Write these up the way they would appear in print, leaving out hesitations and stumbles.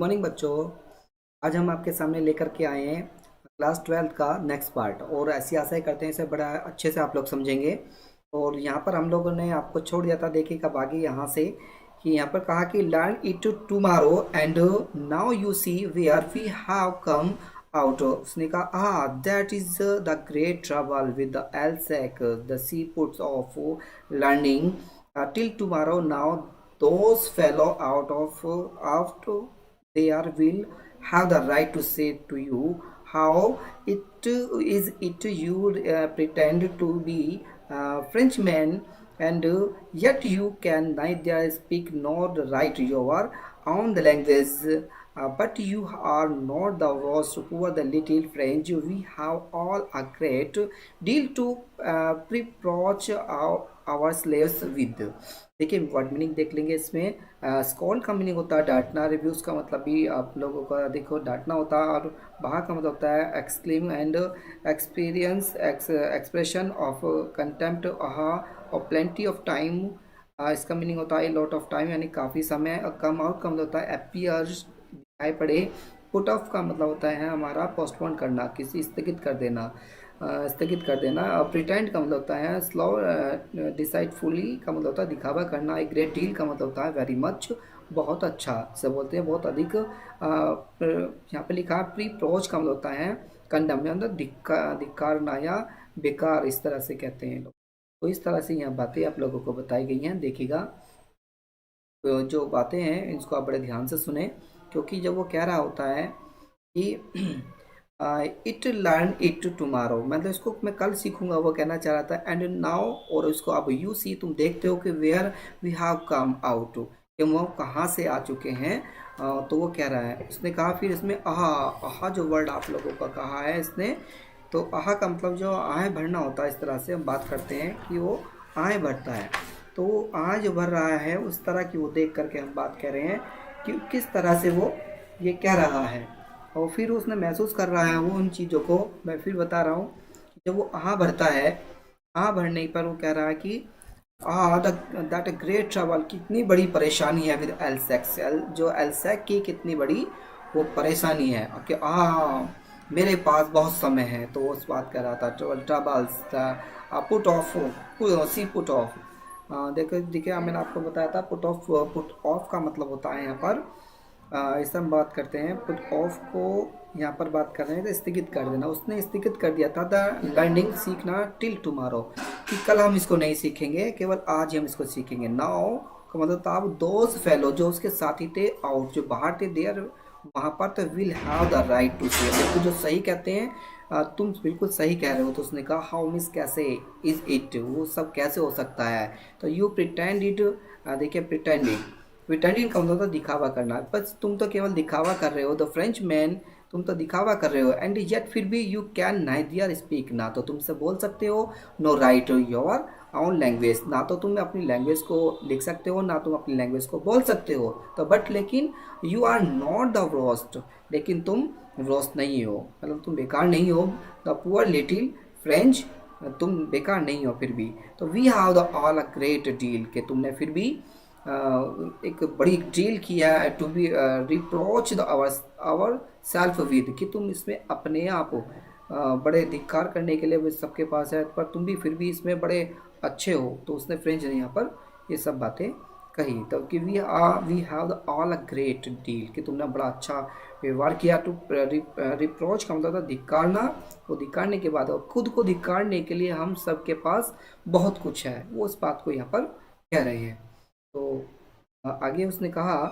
Morning बच्चों। आज हम आपके सामने लेकर के आए हैं क्लास 12th का नेक्स्ट पार्ट, और ऐसी आशा ही करते हैं इसे बड़ा अच्छे से आप लोग समझेंगे। और यहाँ पर हम लोगों ने आपको छोड़ दिया था, देखिए कब आगे यहाँ से कि यहाँ पर कहा कि learn it tomorrow and now you see where we have come out. उसने कहा that is the great trouble with the एलसेक the sea puts off learning till tomorrow. Now those fellow out there will have the right to say to you how it is it you pretend to be Frenchman, and yet you can neither speak nor write your own language. But you are not the worst poor the little French. We have all a great deal to reproach our slaves with. देखिए word meaning देख लेंगे इसमें। Scold का meaning होता है डांटना, reviews का मतलब भी आप लोगों का देखो डांटना होता है, और बहा का मतलब होता है exclaim and experience expression of contempt और प्लेंटी ऑफ टाइम। इसका मीनिंग होता है लॉट ऑफ टाइम यानी काफ़ी समय। और कम आउट का मतलब होता है अपीयर्स दिखाई पड़े। पुट ऑफ का मतलब होता है हमारा पोस्टपोन करना, किसी स्थगित कर देना, स्थगित कर देना। और प्रिटेंड का मतलब होता है स्लो डिसाइडफुली का मतलब होता है दिखावा करना। एक ग्रेट डील का मतलब होता है वेरी मच, बहुत अच्छा से बोलते हैं, बहुत अधिक। यहाँ पे लिखा है प्री प्रोच का मतलब होता है कंडम, मतलब धिक्कारना या बेकार, इस तरह से कहते हैं लोग। तो इस तरह से यहाँ बातें आप लोगों को बताई गई हैं, देखिएगा। तो जो बातें हैं इसको आप बड़े ध्यान से सुने, क्योंकि जब वो कह रहा होता है कि इट लर्न इट टुमारो, मतलब इसको मैं कल सीखूंगा, वो कहना चाह रहा था। एंड नाउ, और इसको अब यू सी, तुम देखते हो कि where we have come out, कि वो कहाँ से आ चुके हैं। तो वो कह रहा है, उसने कहा फिर इसमें आहा, आहा जो वर्ड आप लोगों का कहा है इसने, तो आहा का मतलब जो आहें भरना होता है, इस तरह से हम बात करते हैं कि वो आहें भरता है। तो वो आह जो भर रहा है उस तरह की वो देख करके हम बात कर रहे हैं कि किस तरह से वो ये कह रहा है, और फिर उसने महसूस कर रहा है वो उन चीज़ों को। मैं फिर बता रहा हूँ, जब वो आह भरता है, आह भरने पर वो कह रहा है कि दैट अ ग्रेट ट्रबल, कितनी बड़ी परेशानी है विद एलसेक्स, जो एलसेक की कितनी बड़ी वो परेशानी है कि मेरे पास बहुत समय है। तो उस बात कर रहा था troubles put off, see put off. देखो देखिए मैंने आपको बताया था पुट ऑफ का मतलब होता है यहाँ पर, इस हम बात करते हैं पुट ऑफ को, यहाँ पर बात कर रहे हैं तो स्थगित कर देना। उसने स्थगित कर दिया था द लर्निंग, सीखना, टिल टुमारो, कि कल हम इसको नहीं सीखेंगे, केवल आज ही हम इसको सीखेंगे। नाउ का मतलब था अब दोस्त फेलो जो उसके साथी थे, आउट जो बाहर थे, देयर वहाँ पर, तो will have the right to say, बिल्कुल जो सही कहते हैं, तुम बिल्कुल सही कह रहे हो। तो उसने कहा हाउ मिस, कैसे, इज इट, वो सब कैसे हो सकता है। तो यू प्रिटेंड इट, देखिए प्रिटेंडिंग, प्रिटेंडिंग का मतलब दिखावा करना, बस तुम तो केवल दिखावा कर रहे हो। द फ्रेंच मैन, तुम तो दिखावा कर रहे हो। एंड येट, फिर भी यू कैन नाइदर स्पीक, ना तो तुमसे बोल सकते हो, no right your own language, ना तो तुम अपनी लैंग्वेज को लिख सकते हो, ना तुम अपनी लैंग्वेज को बोल सकते हो। तो बट लेकिन you are not the roast, लेकिन तुम रोस्ट नहीं हो, मतलब तुम बेकार नहीं हो। द पुअर लिटिल फ्रेंच, तुम बेकार नहीं हो फिर भी। तो we have the all a great deal, कि तुमने फिर भी एक बड़ी डील किया है, to be reproach the our self with, कि तुम इसमें अपने आप बड़े धिक्कार करने के लिए सबके पास है, पर तुम भी फिर भी इसमें बड़े अच्छे हो। तो उसने फ्रेंच ने यहाँ पर ये सब बातें कही, तब कि we have the all a great deal, कि तुमने बड़ा अच्छा व्यवहार किया। टू रिप्रोच का मतलब था धिक्कारना, वो धिक्कारने के बाद खुद को धिक्कारने के लिए हम सबके पास बहुत कुछ है, वो उस बात को यहाँ पर कह रहे हैं। तो आगे उसने कहा,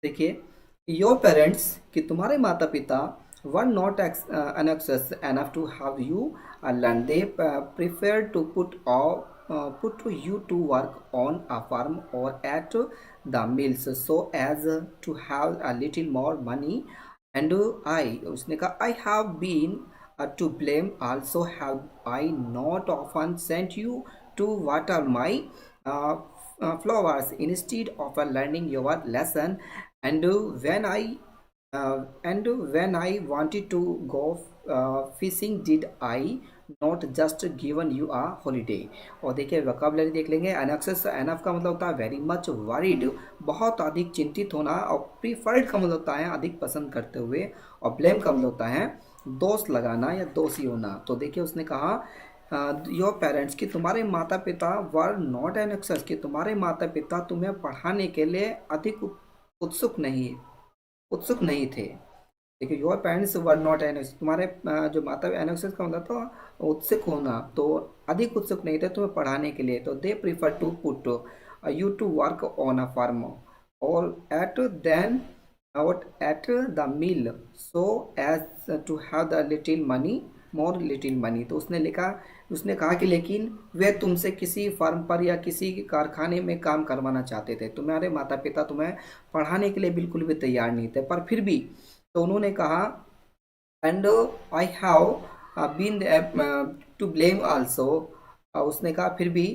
देखिए, योर पेरेंट्स, कि तुम्हारे माता पिता, were not anxious enough to have you learn, they prefer to put you to work on a farm or at the mills so as to have a little more money. And I, उसने कहा, I have been to blame also, have I not often sent you to water my uh, flowers instead of learning your lesson. And when I wanted to go fishing, did I not just given you a holiday. और देखिए vocabulary देख लेंगे। एनक्सियस, enough का मतलब होता है very much worried, बहुत अधिक चिंतित होना। और प्रीफर्ड का मतलब होता है अधिक पसंद करते हुए। और ब्लेम का मतलब होता है दोष लगाना या दोषी होना। तो देखिए उसने कहा योर पेरेंट्स, कि तुम्हारे माता पिता वर नॉट एनक्सियस, कि तुम्हारे माता पिता तुम्हें पढ़ाने के लिए अधिक उत्सुक नहीं थे। देखिए your parents were not NX, तुम्हारे जो माता एनएक्सिस का मतलब तो उत्सुक होना, तो अधिक उत्सुक नहीं थे तुम्हें पढ़ाने के लिए। तो they prefer to put you to work on a farm और at then out at the mill so as to have the little money, more little money. तो उसने कहा कि लेकिन वे तुमसे किसी फार्म पर या किसी कारखाने में काम करवाना चाहते थे। तुम्हारे माता पिता तुम्हें पढ़ाने के लिए बिल्कुल भी तैयार नहीं थे, पर फिर भी तो उन्होंने कहा and I have been to blame also. उसने कहा फिर भी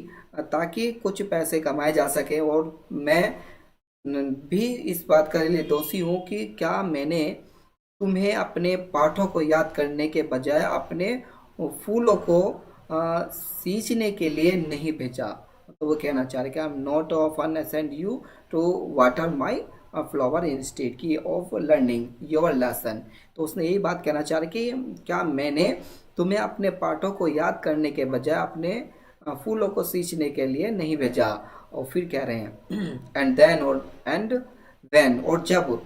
ताकि कुछ पैसे कमाए जा सके और मैं भी इस बात के लिए दोषी हूँ कि क्या मैंने तुम्हें अपने पाठों को याद करने के बजाय अपने फूलों को सींचने के लिए नहीं भेजा। तो वो कहना चाह रहे कि I am not often send you to water my flower instead की ऑफ लर्निंग योर लेसन। तो उसने यही बात कहना चाह रहे कि क्या मैंने तुम्हें अपने पाठों को याद करने के बजाय अपने फूलों को सींचने के लिए नहीं भेजा। और फिर कह रहे हैं एंड देन और एंड वेन, और जब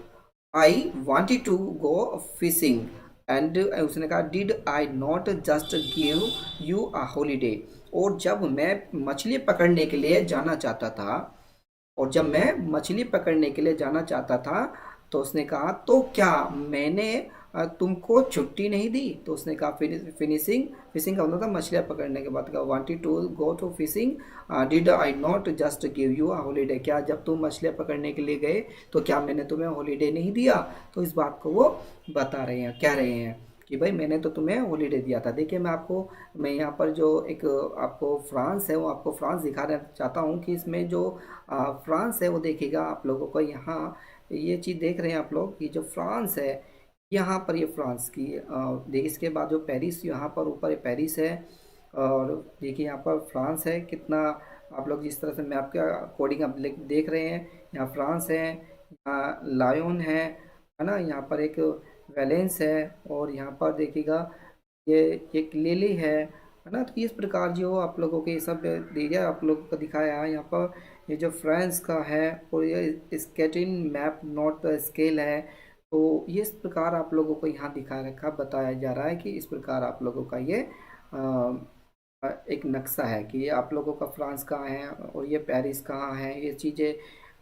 I wanted to go fishing and उसने कहा did I not just give you a holiday. और जब मैं मछली पकड़ने के लिए जाना चाहता था, और जब मैं मछली पकड़ने के लिए जाना चाहता था, तो उसने कहा तो क्या मैंने तुमको छुट्टी नहीं दी। तो उसने कहा फिनिशिंग, फिशिंग का मतलब था मछलियाँ पकड़ने के बाद, का wanted to go to fishing did I not just give you a holiday, क्या जब तुम मछलियाँ पकड़ने के लिए गए तो क्या मैंने तुम्हें हॉलीडे नहीं दिया। तो इस बात को वो बता रहे हैं, कह रहे हैं कि भाई मैंने तो तुम्हें हॉलीडे दिया था। देखिए मैं यहाँ पर जो एक आपको फ्रांस है वो आपको फ्रांस दिखाना चाहता हूँ कि इसमें जो फ्रांस है वो देखिएगा आप लोगों को यहाँ ये चीज़ देख रहे हैं आप लोग कि जो फ्रांस है यहाँ पर, ये फ्रांस की देखिए इसके बाद जो पेरिस, यहाँ पर ऊपर ये पेरिस है। और देखिए यहाँ पर फ्रांस है कितना, आप लोग जिस तरह से मैप के अकॉर्डिंग आप देख रहे हैं, यहाँ फ्रांस है, यहाँ लायोन है ना, यहाँ पर एक वैलेंस है, और यहाँ पर देखिएगा ये एक लिली है ना। तो इस प्रकार जो आप लोगों के ये सब एरिया आप लोगों को दिखाया है यहाँ पर, ये जो फ्रांस का है, और ये स्केटिंग मैप नॉट स्केल है। तो ये इस प्रकार आप लोगों को यहाँ दिखा रखा बताया जा रहा है कि इस प्रकार आप लोगों का ये एक नक्शा है कि ये आप लोगों का फ्रांस कहाँ है और ये पेरिस कहाँ है, ये चीज़ें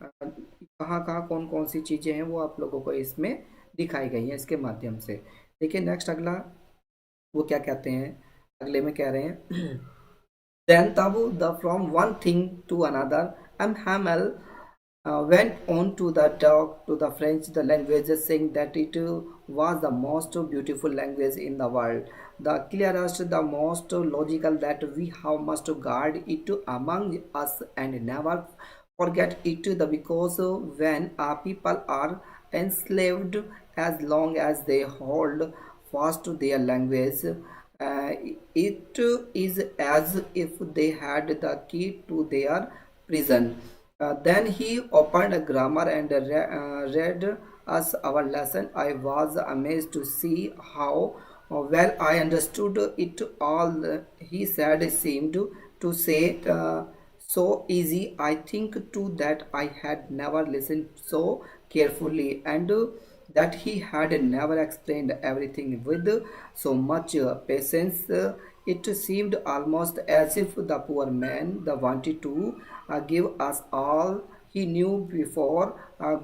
कहाँ कहाँ कौन कौन सी चीज़ें हैं वो आप लोगों को इसमें दिखाई गई हैं इसके माध्यम से। देखिए नेक्स्ट अगला वो क्या कहते हैं, अगले में कह रहे हैं then Tabu the from one thing to another and Hamel went on to the talk to the French the languages, saying that it was the most beautiful language in the world, the clearest, the most logical, that we have must guard it among us and never forget it, the because when people are enslaved, as long as they hold fast to their language, it is as if they had the key to their prison. Then he opened a grammar and read us our lesson. I was amazed to see how well I understood it all. He said seemed to say so easy. I think too that I had never listened so carefully, and that he had never explained everything with so much patience. It seemed almost as if the poor man wanted to give us all he knew before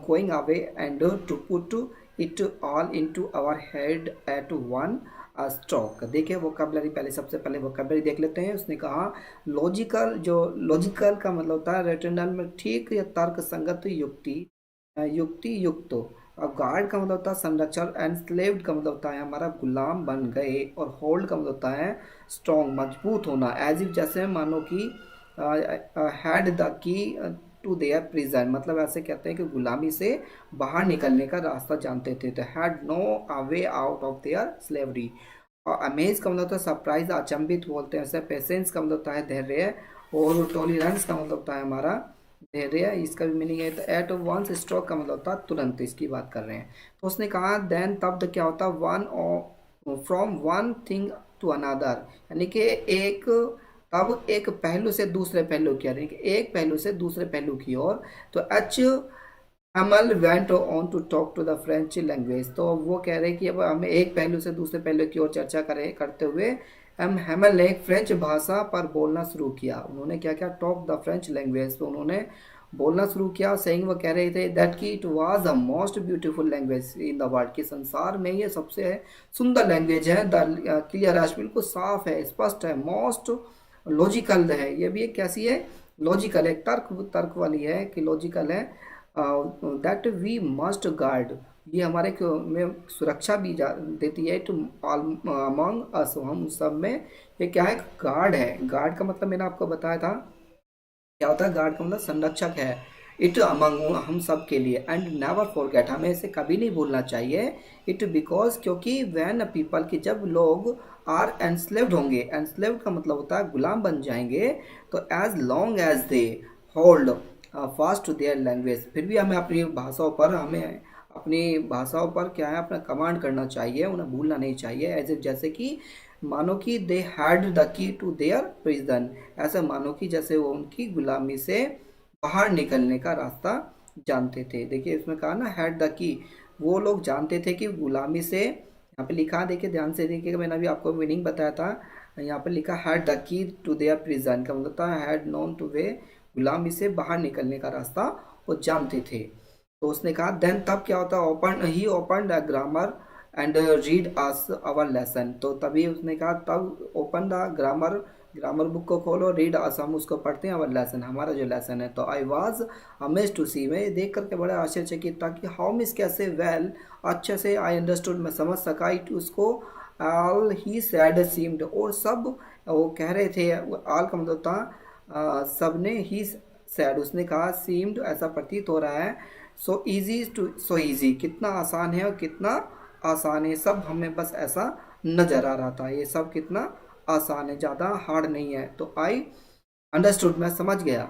going away, and to put it all into our head at one stroke. देखिए vocabulary पहले, सबसे पहले vocabulary देख लेते हैं। उसने कहा logical, जो लॉजिकल का मतलब होता है रेटनल में ठीक या तर्क संगत युक्ति, युक्ति युक्त। अब गार्ड का मतलब होता है संरक्षण, एंस्लेव्ड का मतलब होता है हमारा गुलाम बन गए, और होल्ड का मतलब होता है स्ट्रॉन्ग, मजबूत होना। एज इफ जैसे मानो कि had the key to their prison, मतलब ऐसे कहते हैं कि गुलामी से बाहर निकलने का रास्ता जानते थे। तो had no way out of their slavery. और अमेज का मतलब होता है सरप्राइज, अचंभित बोलते हैं ऐसे। पेशेंस का मतलब होता है धैर्य, और टॉलरेंस का मतलब होता है हमारा धैर्य, इसका भी मीनिंग है। तो एट वंस स्ट्रोक का मतलब होता है तुरंत, इसकी बात कर रहे हैं। तो उसने कहा देन तब क्या होता है, one from one thing to another, यानी कि एक, तब एक पहलू से दूसरे पहलू की ओर, यानी कि एक पहलू से दूसरे पहलू की ओर। तो H Hamel went on to talk to the French language. तो वो कह रहे हैं कि अब हमें एक पहलू से दूसरे पहलू की ओर चर्चा करें करते हुए एम हेमल ने फ्रेंच भाषा पर बोलना शुरू किया। उन्होंने क्या किया, टॉक द फ्रेंच लैंग्वेज, तो उन्होंने बोलना शुरू किया। सेइंग, वो कह रहे थे दैट की it was the most beautiful language in the world, की संसार में ये सबसे सुंदर लैंग्वेज है। द क्लियर है, बिल्कुल साफ है, स्पष्ट है। मोस्ट लॉजिकल है, ये भी एक कैसी है, लॉजिकल है, तर्क तर्क वाली है कि लॉजिकल है। दैट वी मस्ट गार्ड, ये हमारे में सुरक्षा भी देती है। टू अमंग अस, हम सब में ये क्या है, गार्ड है। गार्ड का मतलब मैंने आपको बताया था क्या होता है, गार्ड का मतलब संरक्षक है। इट अमंग, हम सब के लिए। एंड नेवर फॉरगेट, हमें इसे कभी नहीं भूलना चाहिए। इट बिकॉज, क्योंकि वैन पीपल, की जब लोग आर एनस्लेव्ड होंगे, एनस्लेव्ड का मतलब होता है गुलाम बन जाएंगे, तो as long as they hold fast to their language, फिर भी हमें अपनी भाषाओं पर, हमें अपनी भाषाओं पर क्या है, अपना कमांड करना चाहिए, उन्हें भूलना नहीं चाहिए। एज इफ, जैसे कि मानो कि they had the key to their prison, ऐसे मानो कि जैसे वो उनकी गुलामी से बाहर निकलने का रास्ता जानते थे। देखिए इसमें कहा ना हैड द की, वो लोग जानते थे कि गुलामी से, यहाँ पे लिखा देखिए ध्यान से देखिए, मैंने अभी आपको मीनिंग बताया था। यहाँ पे लिखा had the key to their prison का मतलब था हैड नोन टू वे, गुलामी से बाहर निकलने का रास्ता वो जानते थे। तो उसने कहा देन तब क्या होता है, ओपन ही open the grammar and read us our lesson, तो तभी उसने कहा तब open the grammar, grammar book को खोलो, रीड अस, हम उसको पढ़ते हैं, आवर लेसन, हमारा जो लेसन है। तो आई वाज अमेज टू सी, मैं देख करके बड़ा आश्चर्यचकित था कि हाउ मिस, कैसे, वेल, अच्छे से, आई अंडरस्टूड, मैं समझ सका, इट उसको, ऑल ही सैड सीम्ड, और सब वो कह रहे थे, ऑल का मतलब था सबने, ही सैड, उसने कहा, सीम्ड ऐसा प्रतीत हो रहा है, so easy too, so easy, कितना आसान है और कितना आसान है, सब हमें बस ऐसा नजर आ रहा था, ये सब कितना आसान है, ज़्यादा हार्ड नहीं है। तो आई अंडरस्टूड, मैं समझ गया।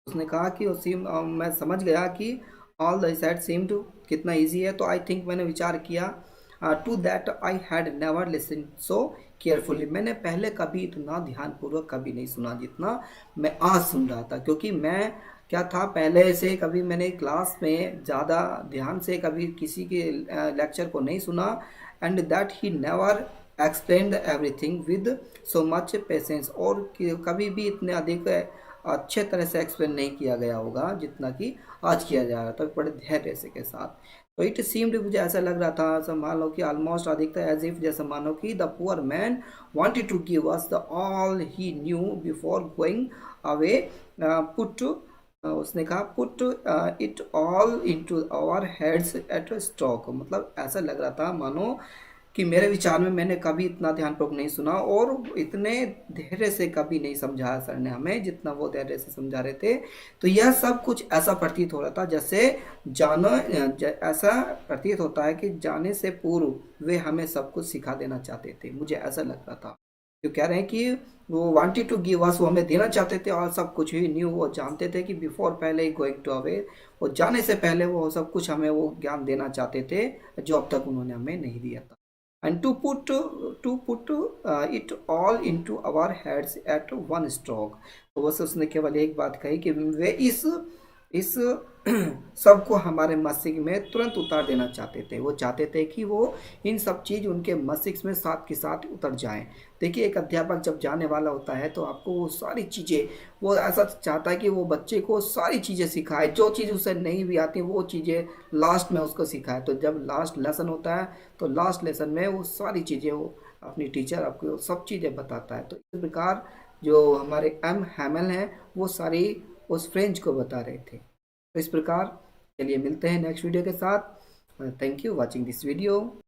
उसने कहा कि मैं समझ गया कि all the side same to, कितना इजी है। तो आई थिंक, मैंने विचार किया, to that I had never listen so carefully, मैंने पहले कभी इतना ध्यानपूर्वक कभी नहीं सुना जितना मैं आज सुन रहा था। क्योंकि मैं क्या था, पहले से कभी मैंने क्लास में ज़्यादा ध्यान से कभी किसी के लेक्चर को नहीं सुना। And that he never explain everything with so much patience, और कभी भी इतने अधिक अच्छे तरह से एक्सप्लेन नहीं किया गया होगा जितना कि आज किया जा रहा था, बड़े धैर्य से के साथ। तो इट सीम्ड, मुझे ऐसा लग रहा था, ऐसा मान लो कि ऑलमोस्ट अधिकतर एज इफ, जैसे मानो कि the poor man wanted to give us the all he knew before going away, put, उसने कहा put it all into our heads at stock, मतलब ऐसा लग रहा था मानो कि मेरे विचार में मैंने कभी इतना ध्यानपूर्वक नहीं सुना और इतने धैर्य से कभी नहीं समझाया सर ने हमें जितना वो धैर्य से समझा रहे थे। तो यह सब कुछ ऐसा प्रतीत हो रहा था जैसे ऐसा प्रतीत होता है कि जाने से पूर्व वे हमें सब कुछ सिखा देना चाहते थे, मुझे ऐसा लग रहा था। जो कह रहे हैं कि वो वांटेड टू गिव अस, वो हमें देना चाहते थे, और सब कुछ ही न्यू, वो जानते थे कि बिफोर, पहले ही, गोइंग टू अवे, वो जाने से पहले वो सब कुछ हमें वो ज्ञान देना चाहते थे जो अब तक उन्होंने हमें नहीं दिया था। and to put it all into our heads at one stroke, तो बस उसने केवल एक बात कही कि वे इस सबको हमारे मस्तिष्क में तुरंत उतार देना चाहते थे। वो चाहते थे कि वो इन सब चीज़ उनके मस्तिष्क में साथ के साथ उतर जाएं। देखिए एक अध्यापक जब जाने वाला होता है तो आपको वो सारी चीज़ें, वो ऐसा चाहता है कि वो बच्चे को सारी चीज़ें सिखाए, जो चीज़ उसे नहीं भी आती वो चीज़ें लास्ट में उसको सिखाए। तो जब लास्ट लेसन होता है तो लास्ट लेसन में वो सारी चीज़ें, वो अपनी टीचर आपको सब चीज़ें बताता है। तो इस प्रकार जो हमारे एम हैमल हैं वो सारी उस फ्रेंच को बता रहे थे। तो इस प्रकार चलिए मिलते हैं नेक्स्ट वीडियो के साथ। Thank you watching this video.